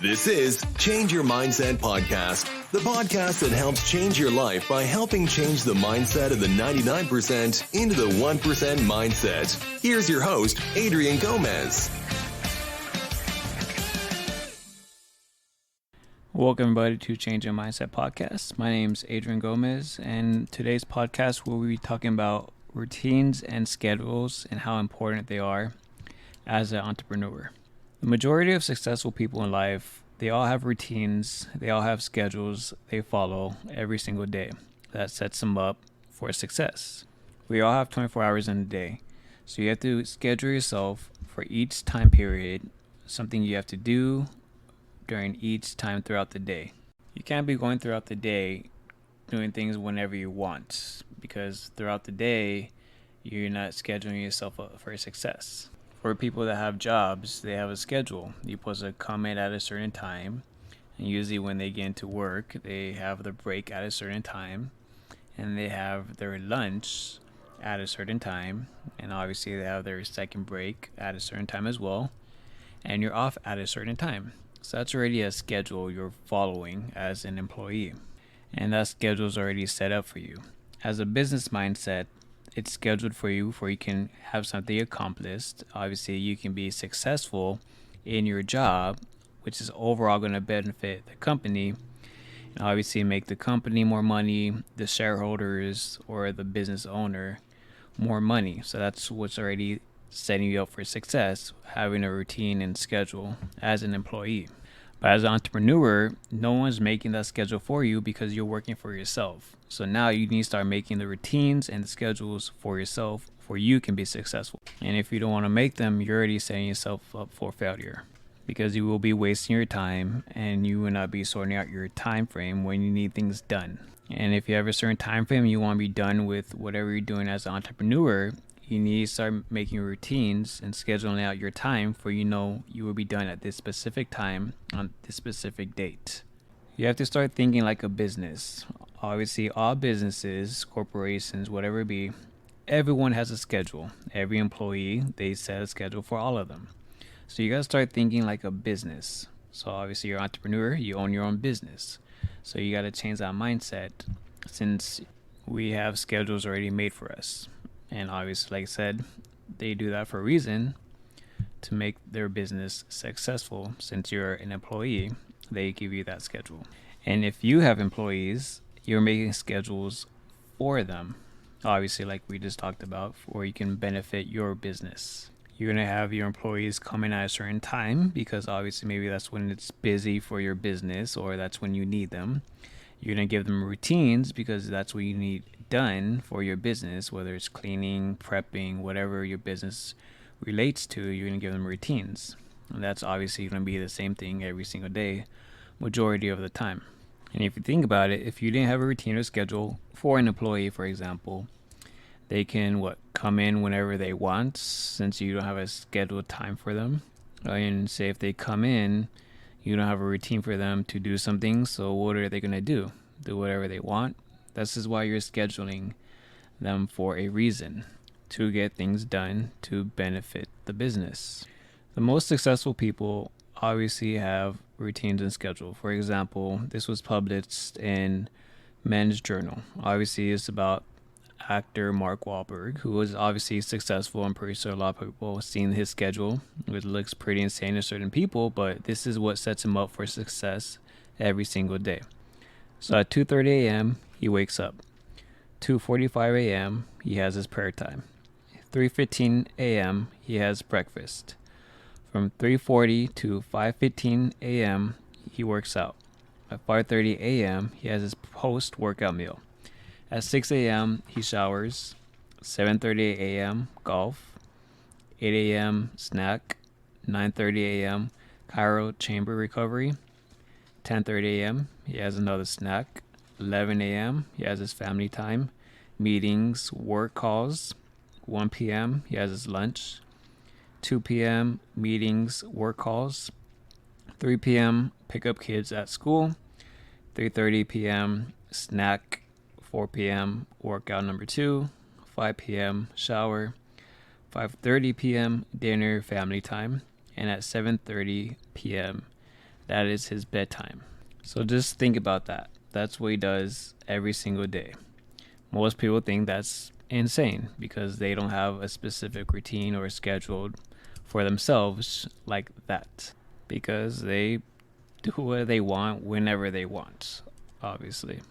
This is Change Your Mindset Podcast, the podcast that helps change your life by helping change the mindset of the 99% into the 1% mindset. Here's your host, Adrian Gomez. Welcome, everybody, to Change Your Mindset Podcast. My name is Adrian Gomez, and today's podcast we'll be talking about routines and schedules and how important they are as an entrepreneur. The majority of successful people in life, they all have routines, they all have schedules they follow every single day that sets them up for success. We all have 24 hours in a day, so you have to schedule yourself for each time period, something you have to do during each time throughout the day. You can't be going throughout the day doing things whenever you want, because throughout the day you're not scheduling yourself up for success. For people that have jobs, they have a schedule. You're supposed to come in at a certain time, and usually when they get into work, they have their break at a certain time, and they have their lunch at a certain time, and obviously they have their second break at a certain time as well, and you're off at a certain time. So that's already a schedule you're following as an employee, and that schedule is already set up for you. As a business mindset, it's scheduled for you before you can have something accomplished. Obviously, you can be successful in your job, which is overall going to benefit the company, and obviously make the company more money, the shareholders or the business owner more money. So that's what's already setting you up for success, having a routine and schedule as an employee. But as an entrepreneur, no one's making that schedule for you because you're working for yourself. So now you need to start making the routines and the schedules for yourself for you can be successful. And if you don't want to make them, you're already setting yourself up for failure, because you will be wasting your time and you will not be sorting out your time frame when you need things done. And if you have a certain time frame and you want to be done with whatever you're doing as an entrepreneur, you need to start making routines and scheduling out your time for you will be done at this specific time on this specific date. You have to start thinking like a business. Obviously, all businesses, corporations, whatever it be, everyone has a schedule. Every employee, they set a schedule for all of them. So you got to start thinking like a business. So obviously, you're an entrepreneur, you own your own business. So you got to change that mindset, since we have schedules already made for us. And obviously, like I said, they do that for a reason, to make their business successful. Since you're an employee, they give you that schedule. And if you have employees, you're making schedules for them. Obviously, like we just talked about, where you can benefit your business. You're going to have your employees come in at a certain time, because obviously maybe that's when it's busy for your business, or that's when you need them. You're going to give them routines because that's what you need done for your business, whether it's cleaning, prepping, whatever your business relates to. You're going to give them routines. And that's obviously going to be the same thing every single day, majority of the time. And if you think about it, if you didn't have a routine or schedule for an employee, for example, they can come in whenever they want, since you don't have a scheduled time for them. And say if they come in, you don't have a routine for them to do something, so what are they going to do? Do whatever they want? This is why you're scheduling them for a reason, to get things done to benefit the business. The most successful people obviously have routines and schedule. For example, this was published in Men's Journal. Obviously, it's about actor Mark Wahlberg, who was obviously successful. I'm pretty sure a lot of people have seen his schedule. It looks pretty insane to certain people, but this is what sets him up for success every single day. So at 2:30 a.m., he wakes up. 2:45 a.m., he has his prayer time. 3:15 a.m., he has breakfast. From 3:40 to 5:15 a.m., he works out. At 5:30 a.m., he has his post-workout meal. At 6 a.m., he showers. 7:30 a.m., golf. 8 a.m., snack. 9:30 a.m., chiro chamber recovery. 10:30 a.m., he has another snack. 11 a.m., he has his family time, meetings, work calls. 1 p.m., he has his lunch. 2 p.m., meetings, work calls. 3 p.m., pick up kids at school. 3:30 p.m., snack. 4 p.m., workout number 2. 5 p.m., shower. 5:30 p.m., dinner, family time. And at 7:30 p.m., That is his bedtime. So just think about that. That's what he does every single day. Most people think that's insane because they don't have a specific routine or schedule for themselves like that. Because they do what they want whenever they want, obviously.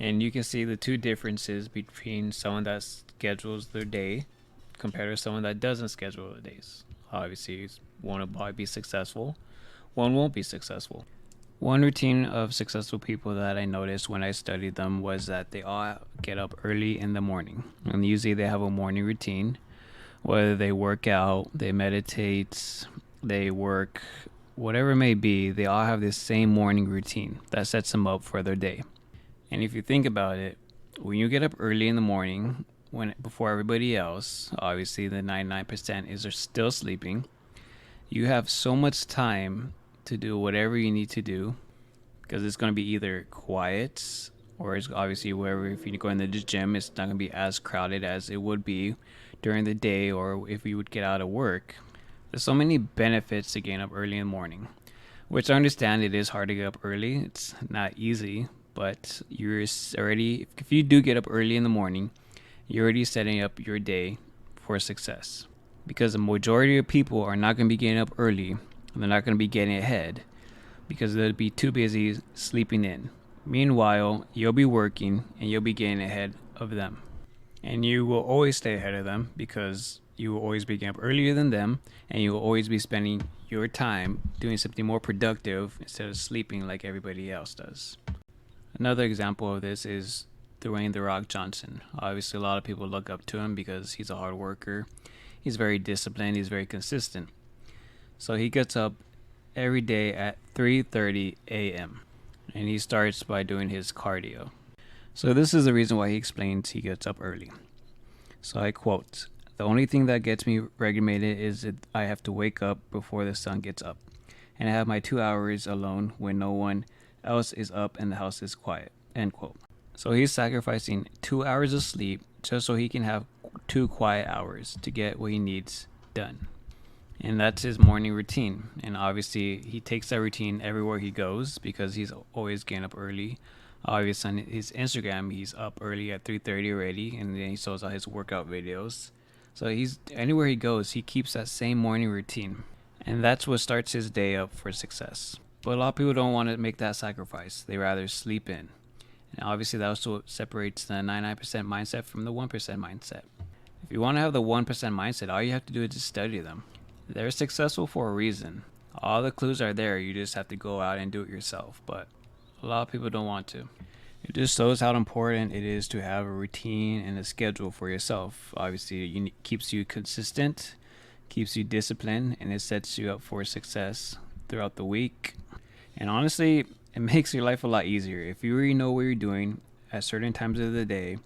And you can see the two differences between someone that schedules their day compared to someone that doesn't schedule their days. Obviously, one will probably be successful, one won't be successful. One routine of successful people that I noticed when I studied them was that they all get up early in the morning. And usually they have a morning routine, whether they work out, they meditate, they work, whatever it may be, they all have this same morning routine that sets them up for their day. And if you think about it, when you get up early in the morning, before everybody else, obviously the 99% is are still sleeping, you have so much time to do whatever you need to do, because it's going to be either quiet or it's obviously wherever, if you go in the gym, it's not going to be as crowded as it would be during the day, or if you would get out of work. There's so many benefits to getting up early in the morning, which I understand it is hard to get up early. It's not easy, but you're already, if you do get up early in the morning, you're already setting up your day for success, because the majority of people are not going to be getting up early. They're not going to be getting ahead because they'll be too busy sleeping in. Meanwhile, you'll be working and you'll be getting ahead of them. And you will always stay ahead of them because you will always be getting up earlier than them, and you will always be spending your time doing something more productive instead of sleeping like everybody else does. Another example of this is Dwayne "The Rock" Johnson. Obviously, a lot of people look up to him because he's a hard worker. He's very disciplined. He's very consistent. So he gets up every day at 3:30 a.m. and he starts by doing his cardio. So this is the reason why he explains he gets up early. So I quote, "The only thing that gets me regulated is that I have to wake up before the sun gets up, and I have my 2 hours alone when no one else is up and the house is quiet." End quote. So he's sacrificing 2 hours of sleep just so he can have 2 quiet hours to get what he needs done. And that's his morning routine. And obviously, he takes that routine everywhere he goes because he's always getting up early. Obviously, on his Instagram, he's up early at 3:30 already, and then he shows out his workout videos. So he's anywhere he goes, he keeps that same morning routine. And that's what starts his day up for success. But a lot of people don't want to make that sacrifice. They rather sleep in. And obviously, that also separates the 99% mindset from the 1% mindset. If you want to have the 1% mindset, all you have to do is just study them. They're successful for a reason. All the clues are there. You just have to go out and do it yourself. But a lot of people don't want to. It just shows how important it is to have a routine and a schedule for yourself. Obviously, it keeps you consistent, keeps you disciplined, and it sets you up for success throughout the week. And honestly, it makes your life a lot easier. If you already know what you're doing at certain times of the day,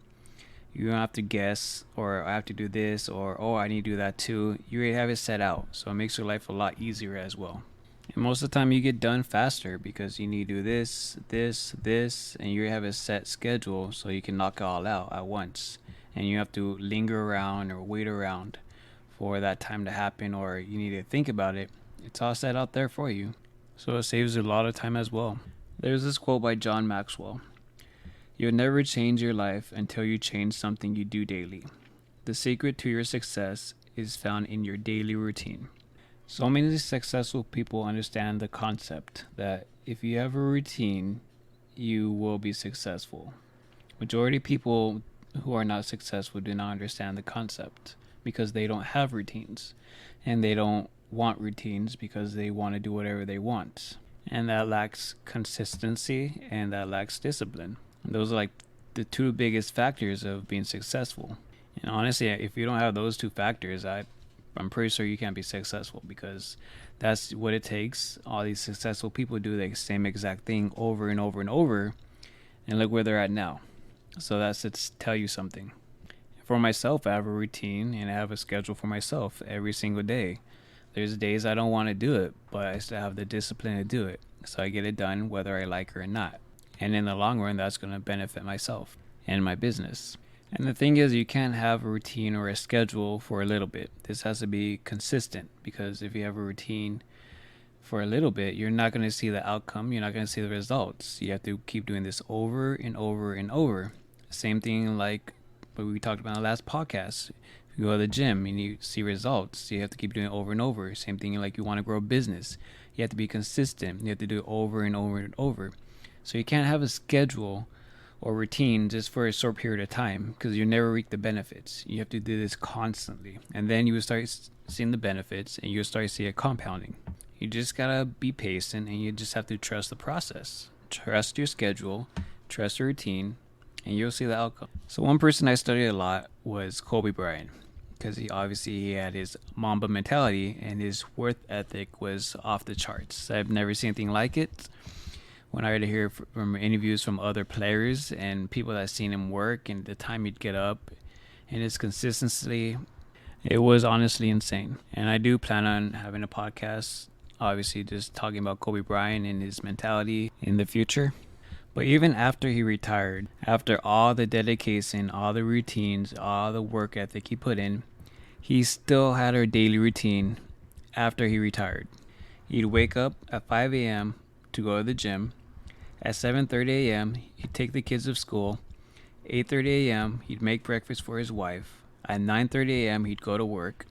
you don't have to guess, or I have to do this, or oh, I need to do that too. You already have it set out, so it makes your life a lot easier as well. And most of the time you get done faster because you need to do this, and you have a set schedule so you can knock it all out at once. And you have to linger around or wait around for that time to happen, or you need to think about it. It's all set out there for you. So it saves you a lot of time as well. There's this quote by John Maxwell. "You'll never change your life until you change something you do daily. The secret to your success is found in your daily routine." So many successful people understand the concept that if you have a routine, you will be successful. Majority of people who are not successful do not understand the concept because they don't have routines, and they don't want routines because they want to do whatever they want. And that lacks consistency and that lacks discipline. Those are like the two biggest factors of being successful. And honestly, if you don't have those two factors, I'm pretty sure you can't be successful, because that's what it takes. All these successful people do the same exact thing over and over and over, and look where they're at now. So that's to tell you something. For myself, I have a routine and I have a schedule for myself every single day. There's days I don't want to do it, but I still have the discipline to do it. So I get it done whether I like it or not. And in the long run, that's going to benefit myself and my business. And the thing is, you can't have a routine or a schedule for a little bit. This has to be consistent, because if you have a routine for a little bit, you're not going to see the outcome. You're not going to see the results. You have to keep doing this over and over and over. Same thing like what we talked about in the last podcast. If you go to the gym and you see results, you have to keep doing it over and over. Same thing like you want to grow a business. You have to be consistent. You have to do it over and over and over. So you can't have a schedule or routine just for a short period of time, because you never reap the benefits. You have to do this constantly, and then you will start seeing the benefits, and you'll start seeing it compounding. You just gotta be patient, and you just have to trust the process. Trust your schedule, trust your routine, and you'll see the outcome. So one person I studied a lot was Kobe Bryant, because he had his Mamba mentality, and his work ethic was off the charts. I've never seen anything like it. When I heard to hear from interviews from other players and people that seen him work and the time he'd get up and his consistency, it was honestly insane. And I do plan on having a podcast, obviously just talking about Kobe Bryant and his mentality in the future. But even after he retired, after all the dedication, all the routines, all the work ethic he put in, he still had a daily routine after he retired. He'd wake up at 5 a.m. to go to the gym. At 7:30 a.m., he'd take the kids to school. 8:30 a.m., he'd make breakfast for his wife. At 9:30 a.m., he'd go to work.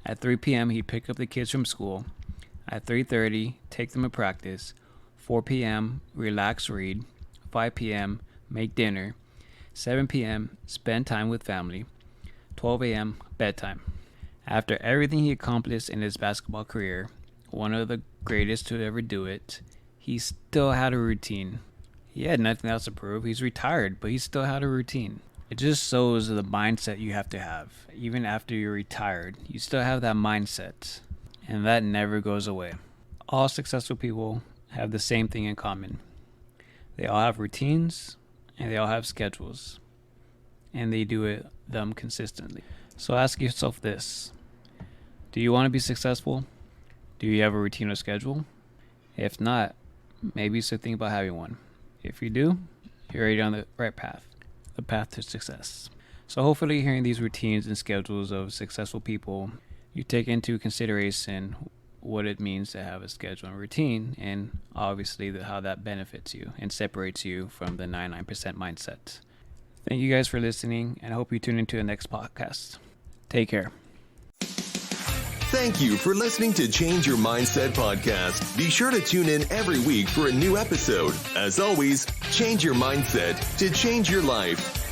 At 3 p.m., he'd pick up the kids from school. At 3:30, take them to practice. 4 p.m., relax, read. 5 p.m., make dinner. 7 p.m., spend time with family. 12 a.m., bedtime. After everything he accomplished in his basketball career, one of the greatest to ever do it, he still had a routine. He had nothing else to prove. He's retired, but he still had a routine. It just shows the mindset you have to have. Even after you're retired, you still have that mindset, and that never goes away. All successful people have the same thing in common. They all have routines, and they all have schedules, and they do them consistently. So ask yourself this: do you want to be successful? Do you have a routine or schedule? If not, maybe you should think about having one. If you do, you're already on the right path, the path to success. So hopefully hearing these routines and schedules of successful people, you take into consideration what it means to have a schedule and routine, and obviously how that benefits you and separates you from the 99% mindset. Thank you guys for listening, and I hope you tune into the next podcast. Take care. Thank you for listening to Change Your Mindset podcast. Be sure to tune in every week for a new episode. As always, change your mindset to change your life.